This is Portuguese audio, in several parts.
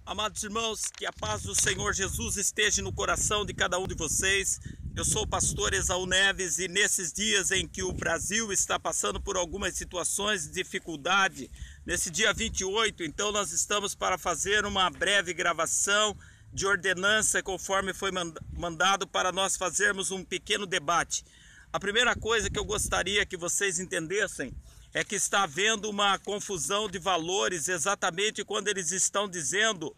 Amados irmãos, que a paz do Senhor Jesus esteja no coração de cada um de vocês. Eu sou o pastor Esaú Neves e nesses dias em que o Brasil está passando por algumas situações de dificuldade, nesse dia 28, então nós estamos para fazer uma breve gravação de ordenança conforme foi mandado para nós fazermos um pequeno debate. A primeira coisa que eu gostaria que vocês entendessem é que está havendo uma confusão de valores exatamente quando eles estão dizendo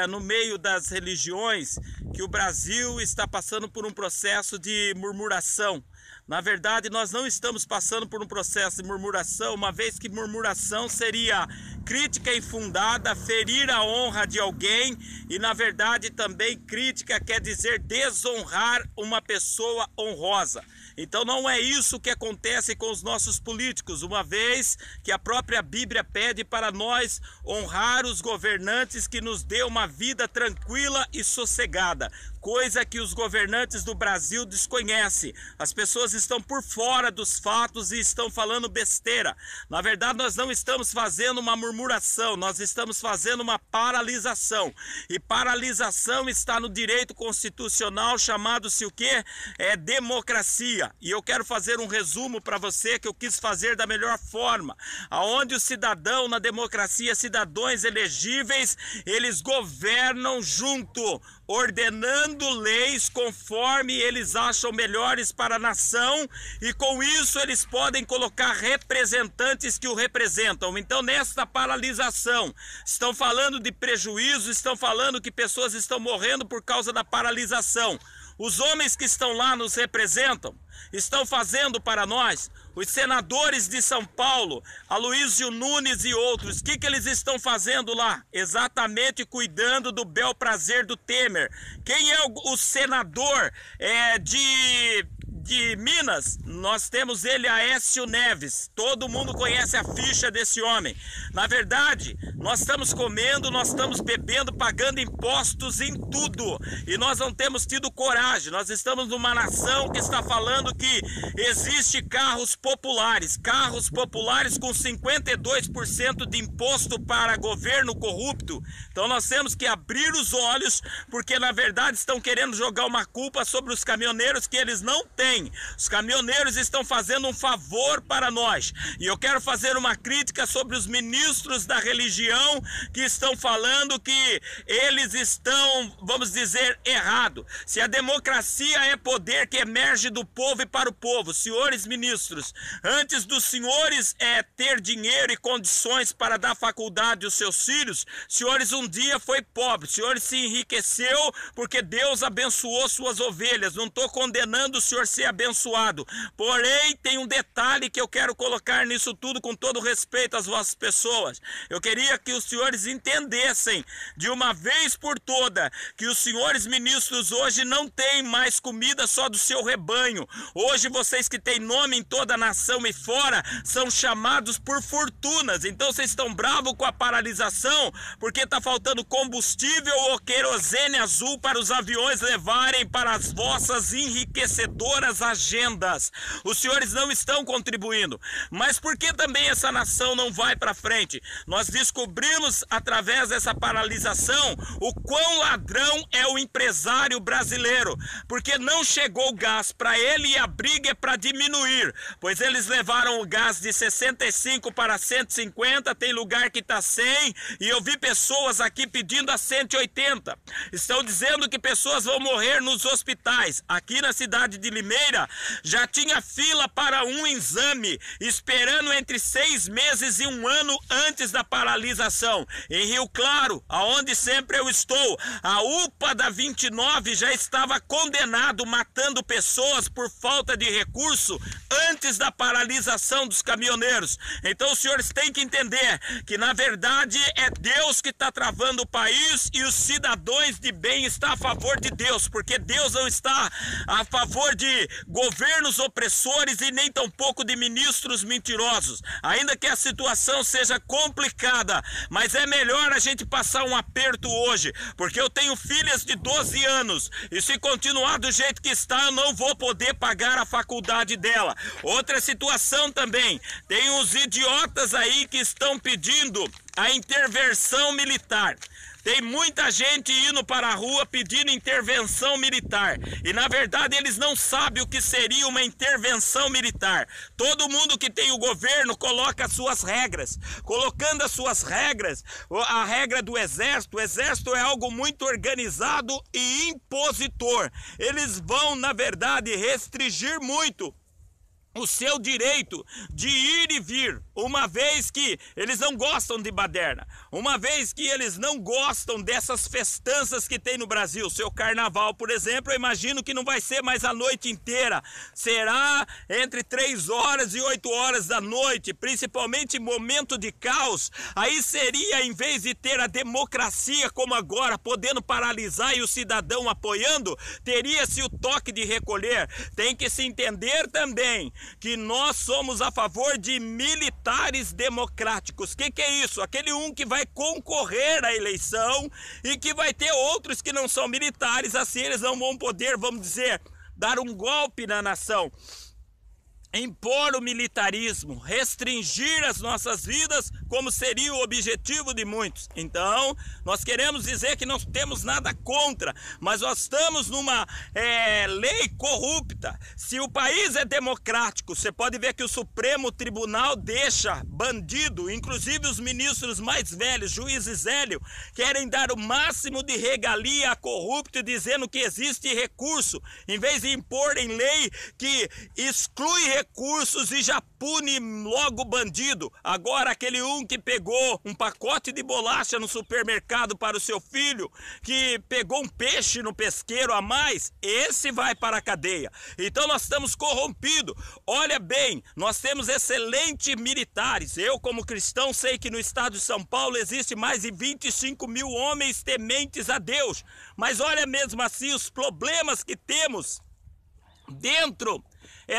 no meio das religiões que o Brasil está passando por um processo de murmuração. Na verdade, nós não estamos passando por um processo de murmuração, uma vez que murmuração seria crítica infundada, ferir a honra de alguém, e na verdade também crítica quer dizer desonrar uma pessoa honrosa. Então não é isso que acontece com os nossos políticos, uma vez que a própria Bíblia pede para nós honrar os governantes que nos dê uma vida tranquila e sossegada, coisa que os governantes do Brasil desconhecem. As pessoas estão por fora dos fatos e estão falando besteira. Na verdade, nós não estamos fazendo uma murmuração, nós estamos fazendo uma paralisação. E paralisação está no direito constitucional, chamado-se o quê? É democracia. E eu quero fazer um resumo para você que eu quis fazer da melhor forma. Aonde o cidadão, na democracia, cidadãos elegíveis, eles governam junto, ordenando leis conforme eles acham melhores para a nação, e com isso eles podem colocar representantes que o representam. Então, nesta paralisação, estão falando de prejuízo, estão falando que pessoas estão morrendo por causa da paralisação. Os homens que estão lá nos representam, estão fazendo para nós. Os senadores de São Paulo, Aloysio Nunes e outros, o que eles estão fazendo lá? Exatamente cuidando do bel prazer do Temer. Quem é o senador de Minas? Nós temos ele, Aécio Neves. Todo mundo conhece a ficha desse homem. Na verdade, nós estamos comendo, nós estamos bebendo, pagando impostos em tudo. E nós não temos tido coragem. Nós estamos numa nação que está falando que existe carros populares com 52% de imposto para governo corrupto. Então nós temos que abrir os olhos, porque na verdade estão querendo jogar uma culpa sobre os caminhoneiros que eles não têm. Os caminhoneiros estão fazendo um favor para nós. E eu quero fazer uma crítica sobre os ministros da religião que estão falando que eles estão, vamos dizer, errado. Se a democracia é poder que emerge do povo e para o povo, senhores ministros, antes dos senhores ter dinheiro e condições para dar faculdade aos seus filhos, senhores um dia foi pobre, senhores se enriqueceu porque Deus abençoou suas ovelhas. Não estou condenando o senhor ser abençoado, porém tem um detalhe que eu quero colocar nisso tudo com todo respeito às vossas pessoas. Eu queria que os senhores entendessem de uma vez por toda que os senhores ministros hoje não têm mais comida só do seu rebanho. Hoje vocês que têm nome em toda a nação e fora são chamados por fortunas. Então vocês estão bravos com a paralisação porque está faltando combustível ou querosene azul para os aviões levarem para as vossas enriquecedoras agendas. Os senhores não estão contribuindo. Mas por que também essa nação não vai para frente? Nós descobrimos através dessa paralisação o quão ladrão é o empresário brasileiro, porque não chegou gás para ele e a briga é para diminuir, pois eles levaram o gás de 65 para 150, tem lugar que está 100, e eu vi pessoas aqui pedindo a 180. Estão dizendo que pessoas vão morrer nos hospitais. Aqui na cidade de Limeira já tinha fila para um exame, esperando entre 6 meses e 1 ano antes da paralisação. Em Rio Claro, aonde sempre eu estou, a UPA da 29 já estava condenado, matando pessoas por falta de recurso antes da paralisação dos caminhoneiros. Então os senhores têm que entender que na verdade é Deus que está travando o país e os cidadãos de bem estão a favor de Deus, porque Deus não está a favor de governos opressores e nem tampouco de ministros mentirosos. Ainda que a situação seja complicada, mas é melhor a gente passar um aperto hoje, porque eu tenho filhas de 12 anos e se continuar do jeito que está, eu não vou poder pagar a faculdade dela. Outra situação também, tem uns idiotas aí que estão pedindo a intervenção militar. Tem muita gente indo para a rua pedindo intervenção militar. E na verdade eles não sabem o que seria uma intervenção militar. Todo mundo que tem o governo coloca as suas regras. Colocando as suas regras, a regra do exército, o exército é algo muito organizado e impositor. Eles vão, na verdade, restringir muito o seu direito de ir e vir, uma vez que eles não gostam de baderna, uma vez que eles não gostam dessas festanças que tem no Brasil. Seu carnaval, por exemplo, eu imagino que não vai ser mais a noite inteira, será entre 3 horas e 8 horas da noite, principalmente em momento de caos. Aí seria, em vez de ter a democracia como agora, podendo paralisar e o cidadão apoiando, teria-se o toque de recolher. Tem que se entender também que nós somos a favor de militares democráticos. O que é isso? Aquele um que vai concorrer à eleição e que vai ter outros que não são militares, assim eles não vão poder, vamos dizer, dar um golpe na nação. Impor o militarismo, restringir as nossas vidas, como seria o objetivo de muitos. Então, nós queremos dizer que não temos nada contra, mas nós estamos numa lei corrupta. Se o país é democrático, você pode ver que o Supremo Tribunal deixa bandido, inclusive os ministros mais velhos, juízes Hélio, querem dar o máximo de regalia a corrupto, dizendo que existe recurso, em vez de impor em lei que exclui recursos e já pune logo bandido. Agora aquele um que pegou um pacote de bolacha no supermercado para o seu filho, que pegou um peixe no pesqueiro a mais, esse vai para a cadeia. Então nós estamos corrompidos. Olha bem, nós temos excelentes militares. Eu, como cristão, sei que no estado de São Paulo existe mais de 25 mil homens tementes a Deus. Mas olha mesmo assim os problemas que temos dentro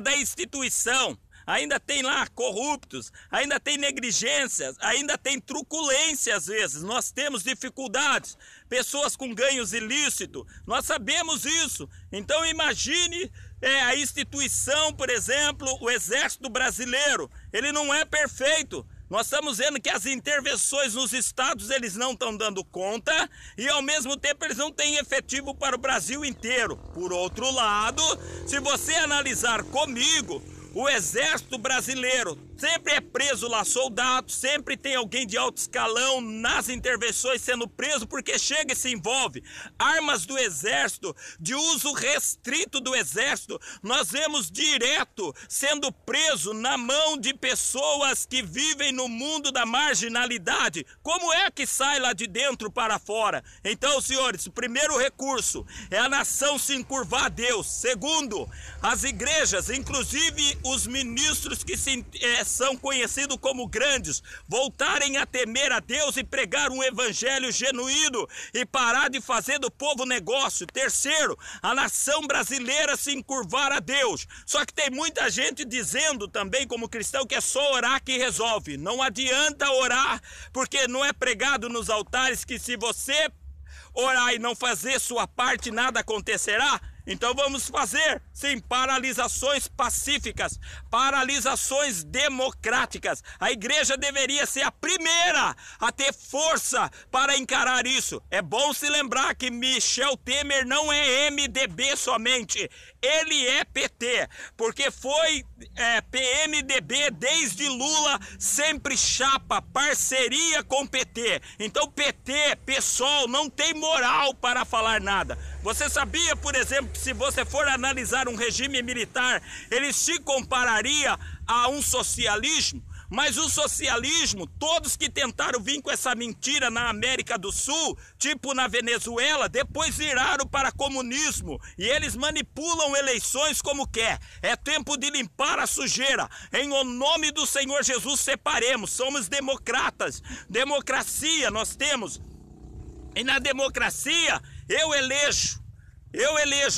da instituição. Ainda tem lá corruptos, ainda tem negligências, ainda tem truculência às vezes. Nós temos dificuldades, pessoas com ganhos ilícitos, nós sabemos isso. Então imagine a instituição, por exemplo, o Exército Brasileiro, ele não é perfeito. Nós estamos vendo que as intervenções nos estados eles não estão dando conta e ao mesmo tempo eles não têm efetivo para o Brasil inteiro. Por outro lado, se você analisar comigo, o Exército Brasileiro sempre é preso lá soldado, sempre tem alguém de alto escalão nas intervenções sendo preso porque chega e se envolve. Armas do Exército, de uso restrito do Exército, nós vemos direto sendo preso na mão de pessoas que vivem no mundo da marginalidade. Como é que sai lá de dentro para fora? Então, senhores, o primeiro recurso é a nação se encurvar a Deus. Segundo, as igrejas, inclusive os ministros que são conhecidos como grandes, voltarem a temer a Deus e pregar um evangelho genuíno e parar de fazer do povo negócio. Terceiro, a nação brasileira se encurvar a Deus. Só que tem muita gente dizendo também como cristão que é só orar que resolve. Não adianta orar, porque não é pregado nos altares que se você orar e não fazer sua parte, nada acontecerá. Então vamos fazer, sim, paralisações pacíficas, paralisações democráticas. A igreja deveria ser a primeira a ter força para encarar isso. É bom se lembrar que Michel Temer não é MDB somente, ele é PT, porque foi PMDB desde Lula, sempre chapa, parceria com PT. Então PT, PSOL, não tem moral para falar nada. Você sabia, por exemplo, que se você for analisar um regime militar, ele se compararia a um socialismo? Mas o socialismo, todos que tentaram vir com essa mentira na América do Sul, tipo na Venezuela, depois viraram para comunismo. E eles manipulam eleições como quer. É tempo de limpar a sujeira. Em nome do Senhor Jesus, separemos. Somos democratas. Democracia nós temos. E na democracia, eu elejo.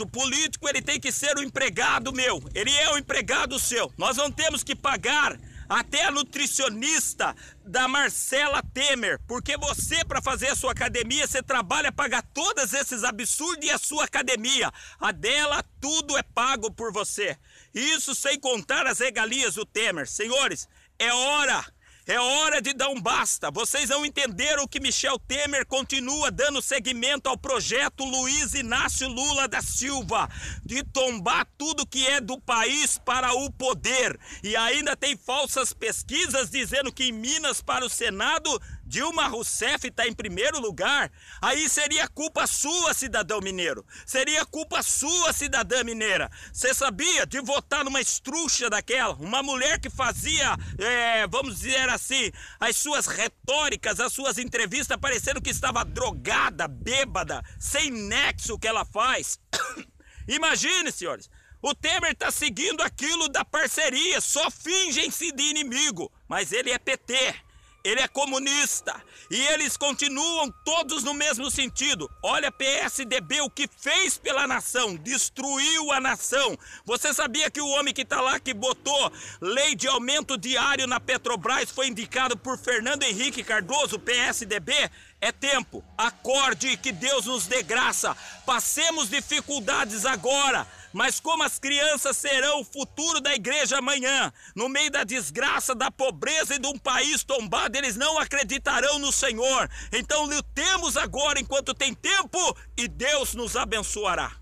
O político, ele tem que ser o empregado meu. Ele é o empregado seu. Nós não temos que pagar até a nutricionista da Marcela Temer, porque você, para fazer a sua academia, você trabalha, paga todos esses absurdos e a sua academia. A dela, tudo é pago por você. Isso sem contar as regalias do Temer. Senhores, é hora É hora de dar um basta. Vocês não entenderam que Michel Temer continua dando seguimento ao projeto Luiz Inácio Lula da Silva de tombar tudo que é do país para o poder. E ainda tem falsas pesquisas dizendo que em Minas para o Senado Dilma Rousseff está em primeiro lugar. Aí seria culpa sua, cidadão mineiro. Seria culpa sua, cidadã mineira. Você sabia de votar numa estruxa daquela? Uma mulher que fazia, vamos dizer assim, as suas retóricas, as suas entrevistas parecendo que estava drogada, bêbada, sem nexo que ela faz. Imagine, senhores. O Temer está seguindo aquilo da parceria, só fingem-se de inimigo. Mas ele é PT. Ele é comunista e eles continuam todos no mesmo sentido. Olha, PSDB, o que fez pela nação, destruiu a nação. Você sabia que o homem que está lá, que botou lei de aumento diário na Petrobras, foi indicado por Fernando Henrique Cardoso, PSDB? É tempo, acorde, que Deus nos dê graça. Passemos dificuldades agora, mas como as crianças serão o futuro da igreja amanhã, no meio da desgraça, da pobreza e de um país tombado, eles não acreditarão no Senhor. Então lutemos agora enquanto tem tempo e Deus nos abençoará.